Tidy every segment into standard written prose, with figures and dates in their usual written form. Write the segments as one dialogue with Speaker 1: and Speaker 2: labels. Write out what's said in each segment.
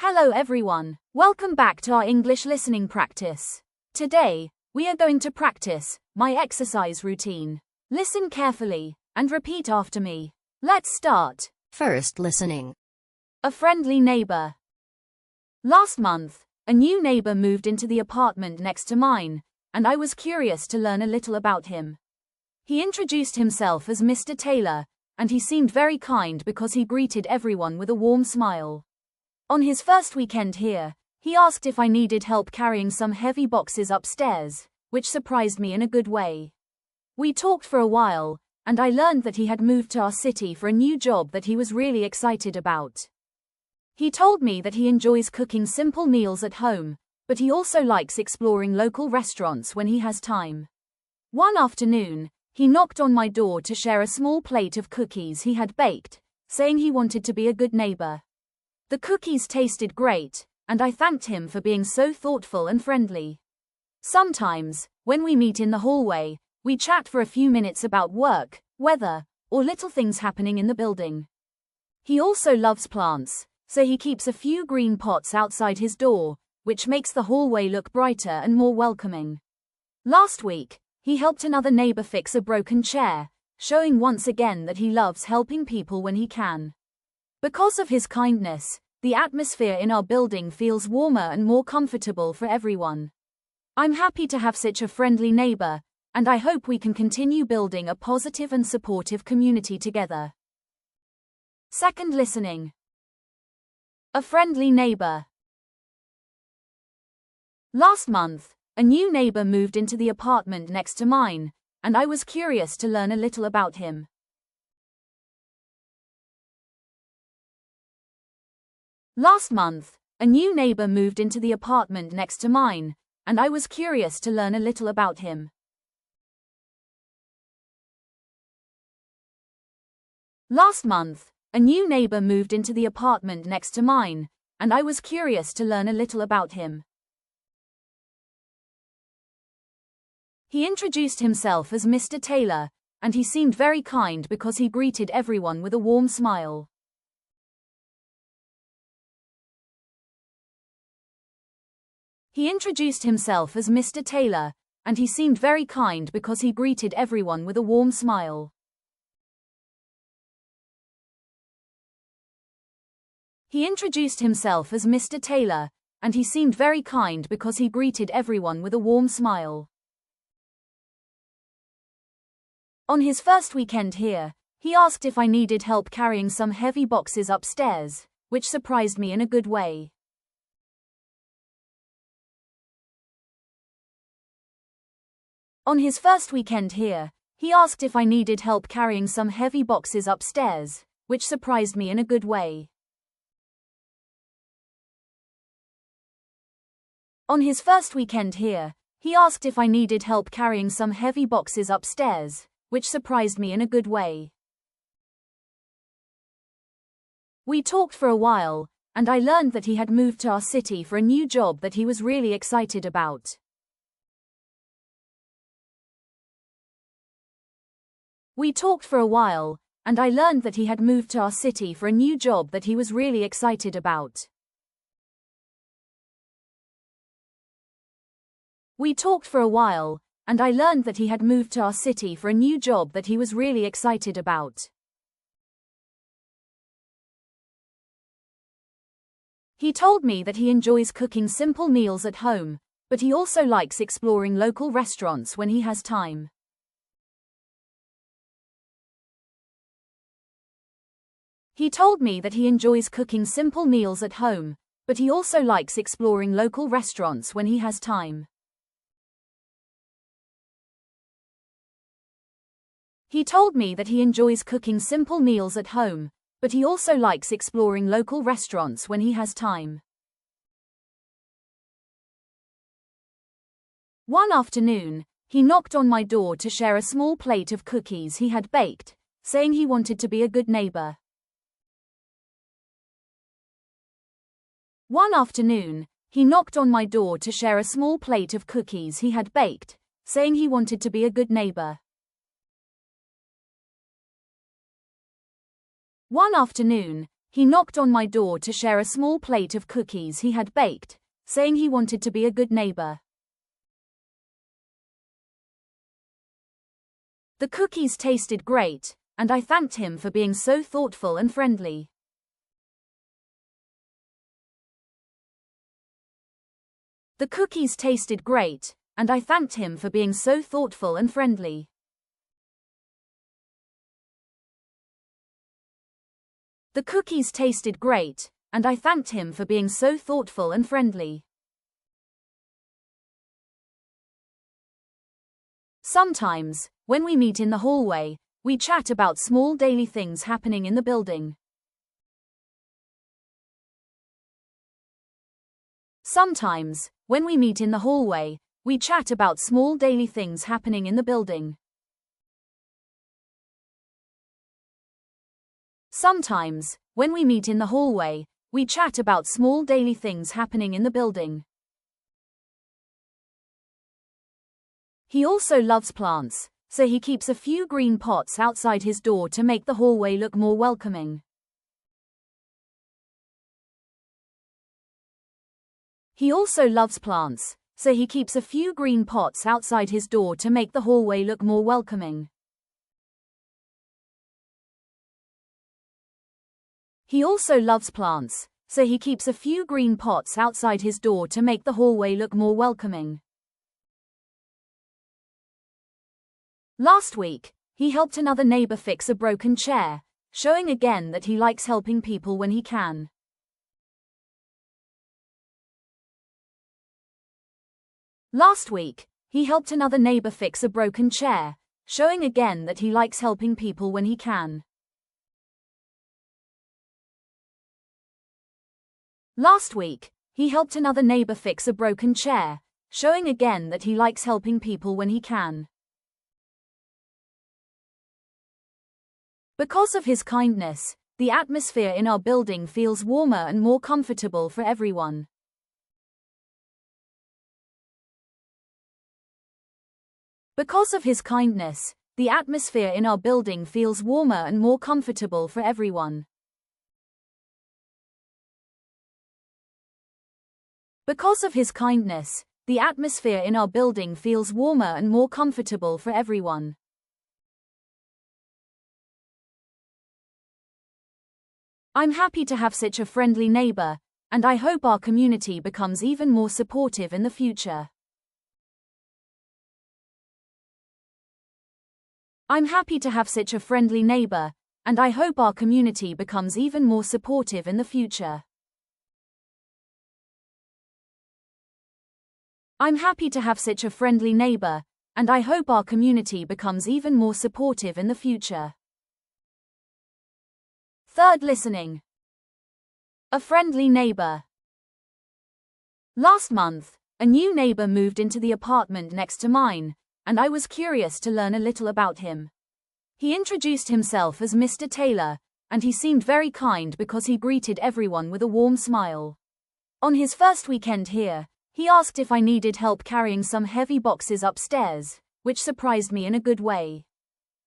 Speaker 1: Hello everyone, welcome back to our English listening practice. Today, we are going to practice my exercise routine. Listen carefully and repeat after me. Let's start.
Speaker 2: First listening.
Speaker 1: A friendly neighbor. Last month, a new neighbor moved into the apartment next to mine, and I was curious to learn a little about him. He introduced himself as Mr. Taylor, and he seemed very kind because he greeted everyone with a warm smile. On his first weekend here, he asked if I needed help carrying some heavy boxes upstairs, which surprised me in a good way. We talked for a while, and I learned that he had moved to our city for a new job that he was really excited about. He told me that he enjoys cooking simple meals at home, but he also likes exploring local restaurants when he has time. One afternoon, he knocked on my door to share a small plate of cookies he had baked, saying he wanted to be a good neighbor. The cookies tasted great, and I thanked him for being so thoughtful and friendly. Sometimes, when we meet in the hallway, we chat for a few minutes about work, weather, or little things happening in the building. He also loves plants, so he keeps a few green pots outside his door, which makes the hallway look brighter and more welcoming. Last week, he helped another neighbor fix a broken chair, showing once again that he loves helping people when he can. Because of his kindness, the atmosphere in our building feels warmer and more comfortable for everyone. I'm happy to have such a friendly neighbor, and I hope we can continue building a positive and supportive community together. Second listening. A friendly neighbor. Last month, a new neighbor moved into the apartment next to mine, and I was curious to learn a little about him. Last month, a new neighbor moved into the apartment next to mine, and I was curious to learn a little about him. Last month, a new neighbor moved into the apartment next to mine, and I was curious to learn a little about him. He introduced himself as Mr. Taylor, and he seemed very kind because he greeted everyone with a warm smile. He introduced himself as Mr. Taylor, and he seemed very kind because he greeted everyone with a warm smile. He introduced himself as Mr. Taylor, and he seemed very kind because he greeted everyone with a warm smile. On his first weekend here, he asked if I needed help carrying some heavy boxes upstairs, which surprised me in a good way. On his first weekend here, he asked if I needed help carrying some heavy boxes upstairs, which surprised me in a good way. On his first weekend here, he asked if I needed help carrying some heavy boxes upstairs, which surprised me in a good way. We talked for a while, and I learned that he had moved to our city for a new job that he was really excited about. We talked for a while, and I learned that he had moved to our city for a new job that he was really excited about. We talked for a while, and I learned that he had moved to our city for a new job that he was really excited about. He told me that he enjoys cooking simple meals at home, but he also likes exploring local restaurants when he has time. He told me that he enjoys cooking simple meals at home, but he also likes exploring local restaurants when he has time. He told me that he enjoys cooking simple meals at home, but he also likes exploring local restaurants when he has time. One afternoon, he knocked on my door to share a small plate of cookies he had baked, saying he wanted to be a good neighbor. One afternoon, he knocked on my door to share a small plate of cookies he had baked, saying he wanted to be a good neighbor. One afternoon, he knocked on my door to share a small plate of cookies he had baked, saying he wanted to be a good neighbor. The cookies tasted great, and I thanked him for being so thoughtful and friendly. The cookies tasted great, and I thanked him for being so thoughtful and friendly. The cookies tasted great, and I thanked him for being so thoughtful and friendly. Sometimes, when we meet in the hallway, we chat about small daily things happening in the building. Sometimes, when we meet in the hallway, we chat about small daily things happening in the building. Sometimes, when we meet in the hallway, we chat about small daily things happening in the building. He also loves plants, so he keeps a few green pots outside his door to make the hallway look more welcoming. He also loves plants, so he keeps a few green pots outside his door to make the hallway look more welcoming. He also loves plants, so he keeps a few green pots outside his door to make the hallway look more welcoming. Last week, he helped another neighbor fix a broken chair, showing again that he likes helping people when he can. Last week, he helped another neighbor fix a broken chair, showing again that he likes helping people when he can. Last week, he helped another neighbor fix a broken chair, showing again that he likes helping people when he can. Because of his kindness, the atmosphere in our building feels warmer and more comfortable for everyone. Because of his kindness, the atmosphere in our building feels warmer and more comfortable for everyone. Because of his kindness, the atmosphere in our building feels warmer and more comfortable for everyone. I'm happy to have such a friendly neighbor, and I hope our community becomes even more supportive in the future. I'm happy to have such a friendly neighbor, and I hope our community becomes even more supportive in the future. I'm happy to have such a friendly neighbor, and I hope our community becomes even more supportive in the future. Third listening. A friendly neighbor. Last month, a new neighbor moved into the apartment next to mine, and I was curious to learn a little about him. He introduced himself as Mr. Taylor, and he seemed very kind because he greeted everyone with a warm smile. On his first weekend here, he asked if I needed help carrying some heavy boxes upstairs, which surprised me in a good way.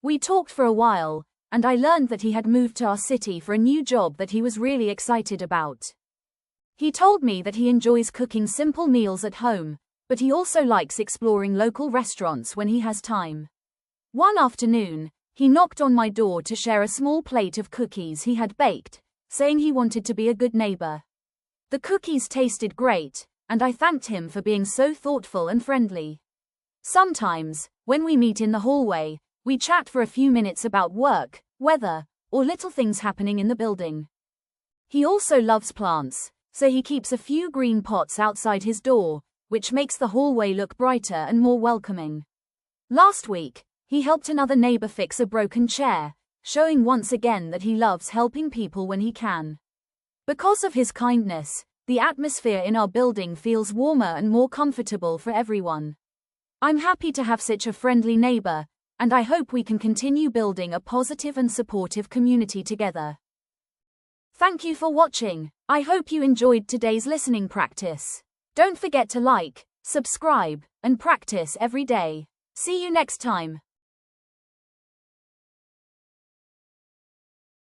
Speaker 1: We talked for a while, and I learned that he had moved to our city for a new job that he was really excited about. He told me that he enjoys cooking simple meals at home, but he also likes exploring local restaurants when he has time. One afternoon, he knocked on my door to share a small plate of cookies he had baked, saying he wanted to be a good neighbor. The cookies tasted great, and I thanked him for being so thoughtful and friendly. Sometimes, when we meet in the hallway, we chat for a few minutes about work, weather, or little things happening in the building. He also loves plants, so he keeps a few green pots outside his door, which makes the hallway look brighter and more welcoming. Last week, he helped another neighbor fix a broken chair, showing once again that he loves helping people when he can. Because of his kindness, the atmosphere in our building feels warmer and more comfortable for everyone. I'm happy to have such a friendly neighbor, and I hope we can continue building a positive and supportive community together. Thank you for watching. I hope you enjoyed today's listening practice. Don't forget to like, subscribe, and practice every day. See you next time.